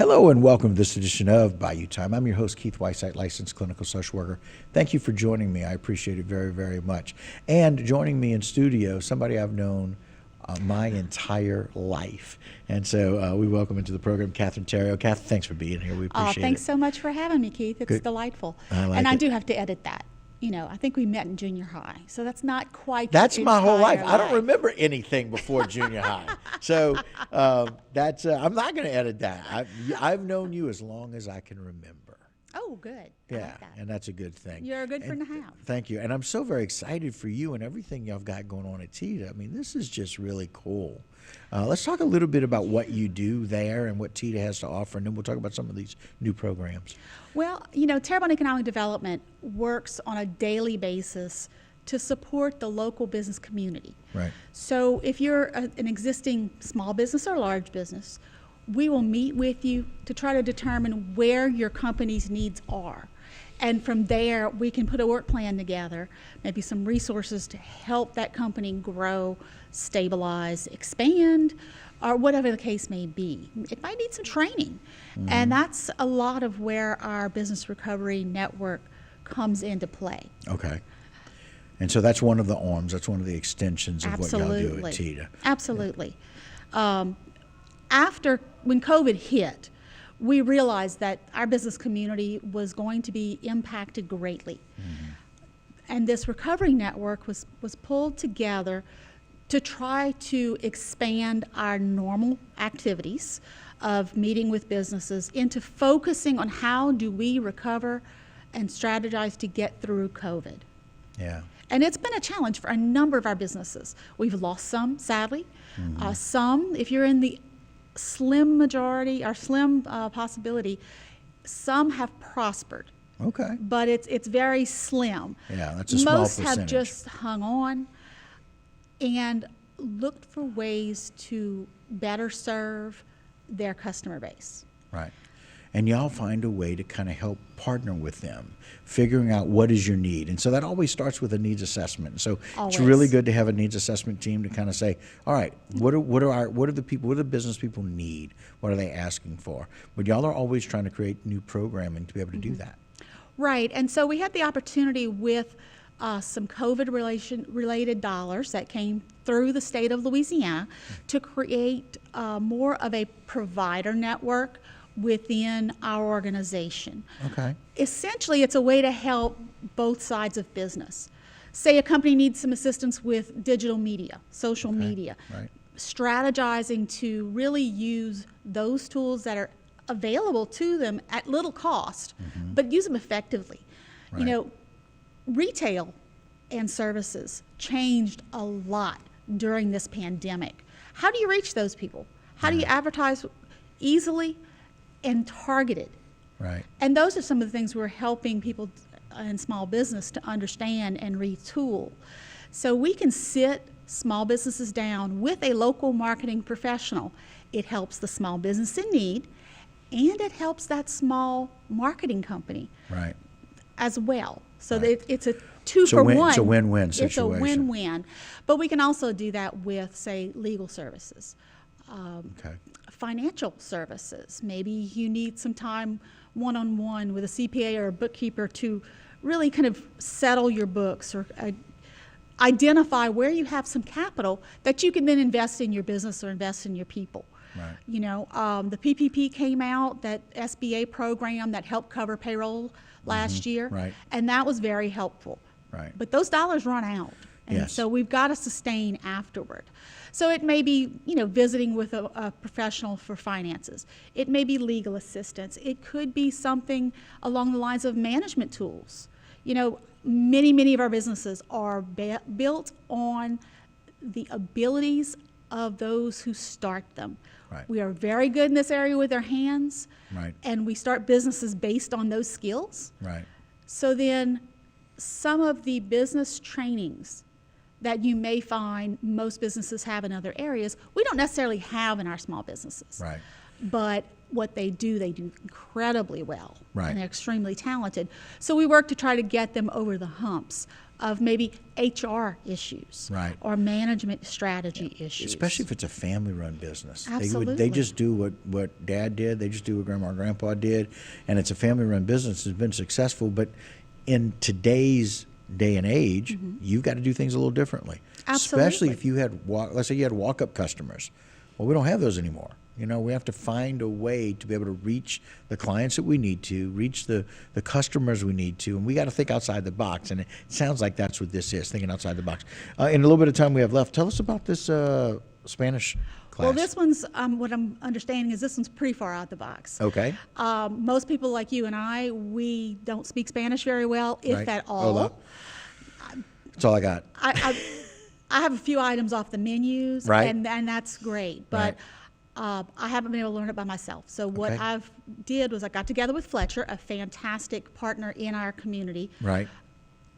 Hello and welcome to this edition of Bayou Time. I'm your host, Keith Whiteside, licensed clinical social worker. Thank you for joining me. I appreciate it very, very much. And joining me in studio, somebody I've known my entire life. And so we welcome into the program Katherine Gilbert-Theriot. Kath, thanks for being here. We appreciate it. Thanks so much for having me, Keith. It's delightful. I do have to edit that. You know, I think we met in junior high, so that's not quite. That's my whole life. I don't remember anything before junior high, so that's. I'm not going to edit that. I've known you as long as I can remember. Oh, good. Yeah, I like that. And that's a good thing. You're a good friend to have. Thank you, and I'm so very excited for you and everything y'all got going on at TEDA. I mean, this is just really cool. Let's talk a little bit about what you do there and what TEDA has to offer, and then we'll talk about some of these new programs. Well, you know, Terrebonne Economic Development works on a daily basis to support the local business community. Right. So if you're an existing small business or large business, we will meet with you to try to determine where your company's needs are. And from there, we can put a work plan together, maybe some resources to help that company grow, stabilize, expand, or whatever the case may be. It might need some training. Mm-hmm. And that's a lot of where our business recovery network comes into play. Okay. And so that's one of the arms, that's one of the extensions of what y'all do at TEDA. Absolutely. When COVID hit, we realized that our business community was going to be impacted greatly. Mm-hmm. And this recovery network was pulled together to try to expand our normal activities of meeting with businesses into focusing on how do we recover and strategize to get through COVID. Yeah. And it's been a challenge for a number of our businesses. We've lost some, sadly. Mm-hmm. Some, if you're in the slim majority or slim possibility, some have prospered. Okay. But it's very slim. Yeah, that's a small percentage. Most have just hung on and looked for ways to better serve their customer base. Right. And y'all find a way to kind of help partner with them, figuring out what is your need. And so that always starts with a needs assessment. So It's really good to have a needs assessment team to kind of say, all right, what do the business people need? What are they asking for? But y'all are always trying to create new programming to be able to do that. Right. And so we had the opportunity with some COVID-related dollars that came through the state of Louisiana to create more of a provider network within our organization. Okay. Essentially, it's a way to help both sides of business. Say a company needs some assistance with digital media, social media, right. Strategizing to really use those tools that are available to them at little cost, but use them effectively. Right. You know, retail and services changed a lot during this pandemic. How do you reach those people? How do you advertise easily and targeted? Right. And those are some of the things we're helping people in small business to understand and retool. So we can sit small businesses down with a local marketing professional. It helps the small business in need, and it helps that small marketing company as well. So it's a two-for-one. It's a win-win situation. It's a win-win. But we can also do that with, say, legal services. Financial services. Maybe you need some time one-on-one with a CPA or a bookkeeper to really kind of settle your books or identify where you have some capital that you can then invest in your business or invest in your people. Right. You know, the PPP came out, that SBA program that helped cover payroll last year, right. And that was very helpful. Right. But those dollars run out, and so we've got to sustain afterward. So it may be, you know, visiting with a professional for finances. It may be legal assistance. It could be something along the lines of management tools. You know, many of our businesses are built on the abilities of those who start them. Right. We are very good in this area with our hands, and we start businesses based on those skills. Right. So then some of the business trainings that you may find most businesses have in other areas, we don't necessarily have in our small businesses. Right. But what they do incredibly well. Right. And they're extremely talented. So we work to try to get them over the humps of maybe HR issues, Right. or management strategy issues. Especially if it's a family-run business. Absolutely. They just do what Dad did. They just do what Grandma or Grandpa did, and it's a family-run business. It's been successful, but in today's day and age, you've got to do things a little differently. Absolutely. Especially if you had, let's say you had walk-up customers. Well, we don't have those anymore. You know, we have to find a way to be able to reach the clients that we need to, reach the customers we need to, and we got to think outside the box. And it sounds like that's what this is, thinking outside the box. In a little bit of time we have left, tell us about this Spanish class. Well, this one's, what I'm understanding is this one's pretty far out the box. Okay. Most people like you and I, we don't speak Spanish very well, if Right. at all. Hola. That's all I got. I have a few items off the menus, Right. and that's great, but I haven't been able to learn it by myself. So what Okay. I've did was I got together with Fletcher, a fantastic partner in our community, Right.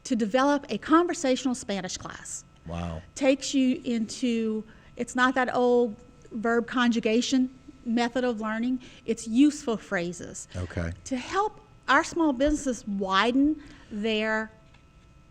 to develop a conversational Spanish class. Wow. Takes you into, it's not that old verb conjugation method of learning, it's useful phrases Okay. to help our small businesses widen their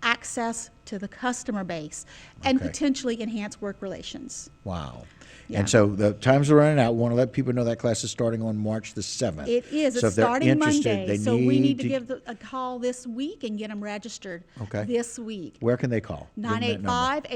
access to the customer base and Okay. potentially enhance work relations. Wow. Yeah. And so the times are running out. We want to let people know that class is starting on March the 7th. It is. So It's if they're starting interested, Monday. they So we need to to give a call this week and get them registered Okay. this week. Where can they call? Give them that number.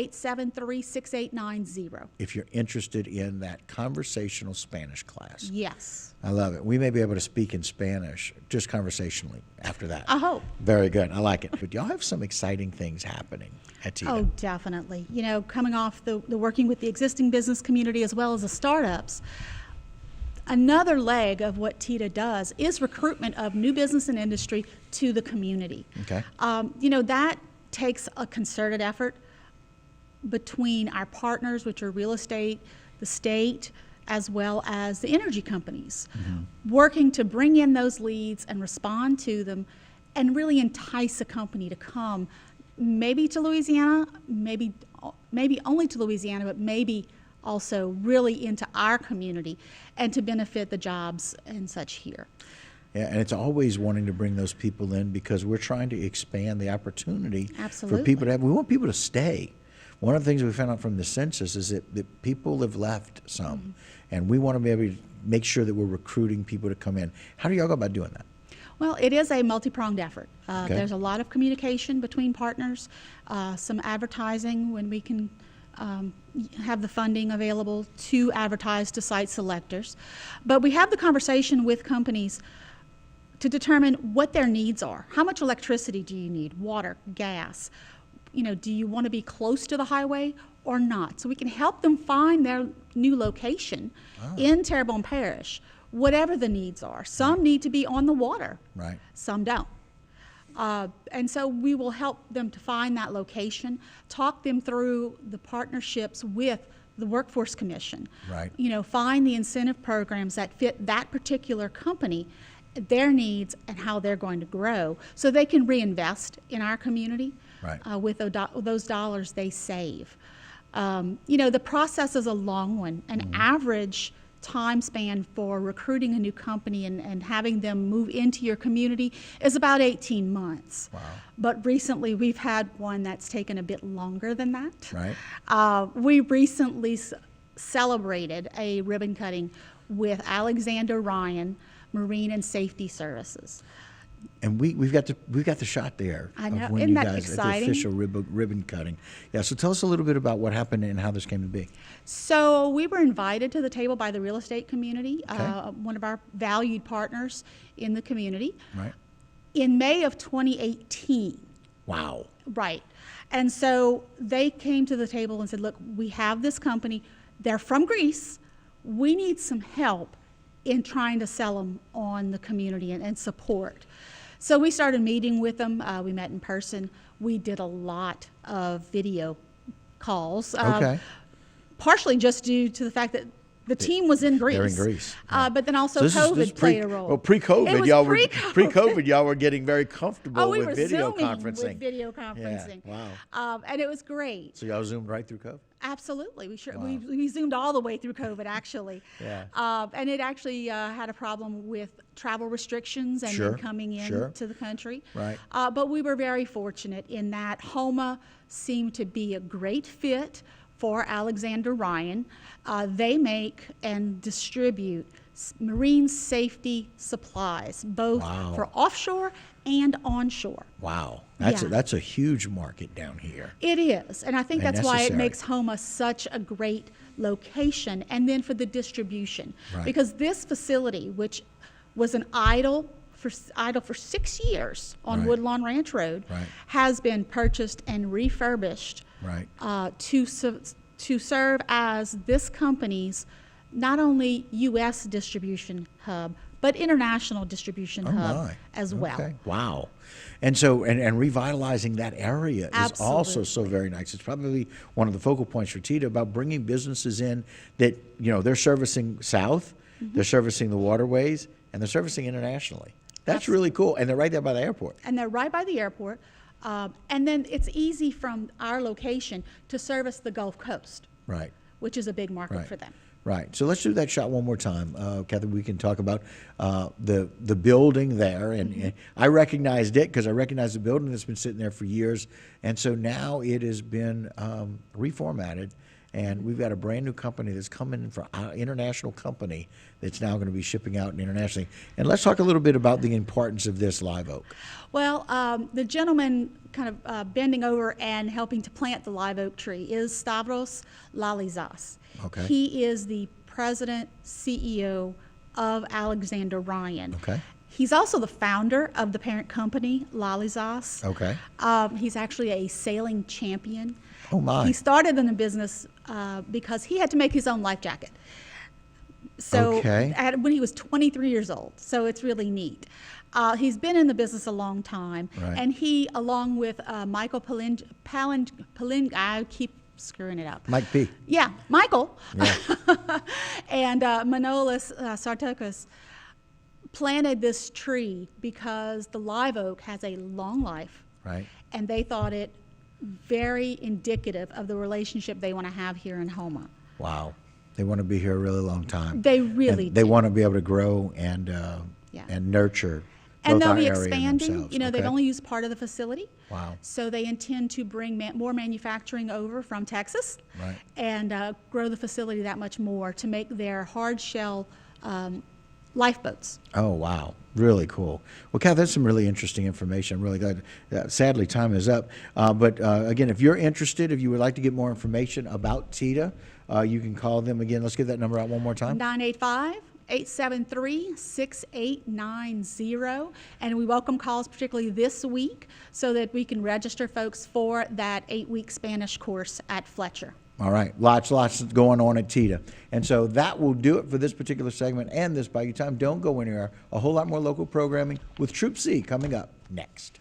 985-873-6890. If you're interested in that conversational Spanish class. Yes. I love it. We may be able to speak in Spanish just conversationally after that. I hope. Very good. I like it. But y'all have some exciting things happening at TEDA. Oh, definitely. You know, coming off the working with the existing business community as well as the startups, another leg of what TEDA does is recruitment of new business and industry to the community. Okay. You know, that takes a concerted effort between our partners, which are real estate, the state, as well as the energy companies, working to bring in those leads and respond to them and really entice a company to come, maybe to Louisiana, maybe only to Louisiana, but maybe also really into our community and to benefit the jobs and such here. Yeah, and it's always wanting to bring those people in because we're trying to expand the opportunity for Absolutely. people to have. We want people to stay. One of the things we found out from the census is that people have left some, and we want to be able to make sure that we're recruiting people to come in. How do y'all go about doing that? Well, it is a multi-pronged effort. Okay. There's a lot of communication between partners, some advertising when we can have the funding available to advertise to site selectors. But we have the conversation with companies to determine what their needs are. How much electricity do you need? Water, gas? You know, do you want to be close to the highway or not? So we can help them find their new location in Terrebonne Parish, whatever the needs are. Some need to be on the water. Right. Some don't. And so we will help them to find that location, talk them through the partnerships with the Workforce Commission. Right. You know, find the incentive programs that fit that particular company, their needs, and how they're going to grow, so they can reinvest in our community Right. with those dollars they save. You know, the process is a long one. An average time span for recruiting a new company and having them move into your community is about 18 months. Wow. But recently we've had one that's taken a bit longer than that. Right. We recently celebrated a ribbon cutting with Alexander Ryan Marine and Safety Services. And we've got the shot there I know. of when Isn't you that guys at the exciting? official ribbon cutting. Yeah. So tell us a little bit about what happened and how this came to be. So we were invited to the table by the real estate community, Okay. one of our valued partners in the community, Right. in May of 2018. Wow. Right. And so they came to the table and said, look, we have this company. They're from Greece. We need some help in trying to sell them on the community and support. So we started meeting with them. We met in person. We did a lot of video calls. Okay. Partially just due to the fact that The team was in Greece. They're in Greece. But then also So COVID played a role. Well, pre-COVID, It was y'all were pre-COVID. y'all were getting very comfortable we with were video Zooming conferencing. with video conferencing. Yeah, wow. And it was great. So y'all zoomed right through COVID? Absolutely. Wow. We zoomed all the way through COVID, actually. Yeah. And it actually had a problem with travel restrictions and Sure, then coming in sure. to the country. Right. But we were very fortunate in that Homa seemed to be a great fit for Alexander Ryan. They make and distribute marine safety supplies, both Wow. for offshore and onshore. Wow. Yeah. That's a huge market down here. It is, and I think And that's why it necessary. makes Homa such a great location, and then for the distribution. Right. Because this facility, which was an idle for 6 years on Right. Woodlawn Ranch Road, Right. has been purchased and refurbished Right. to serve as this company's not only U.S. distribution hub, but international distribution Oh hub my. as well. Okay. Wow. And so, and revitalizing that area is also so Absolutely. very nice. It's probably one of the focal points for TEDA about bringing businesses in that, they're servicing south, Mm-hmm. they're servicing the waterways, and they're servicing internationally. That's really cool. And they're right there by the airport. And they're right by the airport. And then it's easy from our location to service the Gulf Coast, Right. which is a big market Right. for them. Right. So let's do that shot one more time. Katherine, we can talk about the building there. And I recognized it because I recognized the building that's been sitting there for years. And so now it has been reformatted. And we've got a brand new company that's coming for our international company that's now going to be shipping out internationally. And let's talk a little bit about the importance of this live oak. Well, the gentleman kind of bending over and helping to plant the live oak tree is Stavros Lalizas. Okay. He is the president, CEO of Alexander Ryan. Okay. He's also the founder of the parent company, Lalizas. Okay. He's actually a sailing champion. Oh, my. He started in the business because he had to make his own life jacket. So Okay. when he was 23 years old. So it's really neat. He's been in the business a long time. Right. And he, along with Michael I keep screwing it up. Mike P. Yeah, Michael. Yeah. And Manolis Sartokas planted this tree because the live oak has a long life. Right. And they thought it very indicative of the relationship they want to have here in Homa. Wow. They want to be here a really long time. They really And they do. want to be able to grow and Yeah. and nurture And both they'll our be area and expanding. themselves. They've Okay. only used part of the facility. Wow. So they intend to bring more manufacturing over from Texas Right. and grow the facility that much more to make their hard shell lifeboats. Oh, wow. Really cool. Well, Kath, that's some really interesting information. I'm really glad. Sadly, time is up. But again, if you're interested, if you would like to get more information about TEDA, you can call them again. Let's get that number out one more time. 985-873-6890. And we welcome calls, particularly this week, so that we can register folks for that 8-week Spanish course at Fletcher. All right. Lots going on at TEDA. And so that will do it for this particular segment and this By You Time. Don't go anywhere. A whole lot more local programming with Troop C coming up next.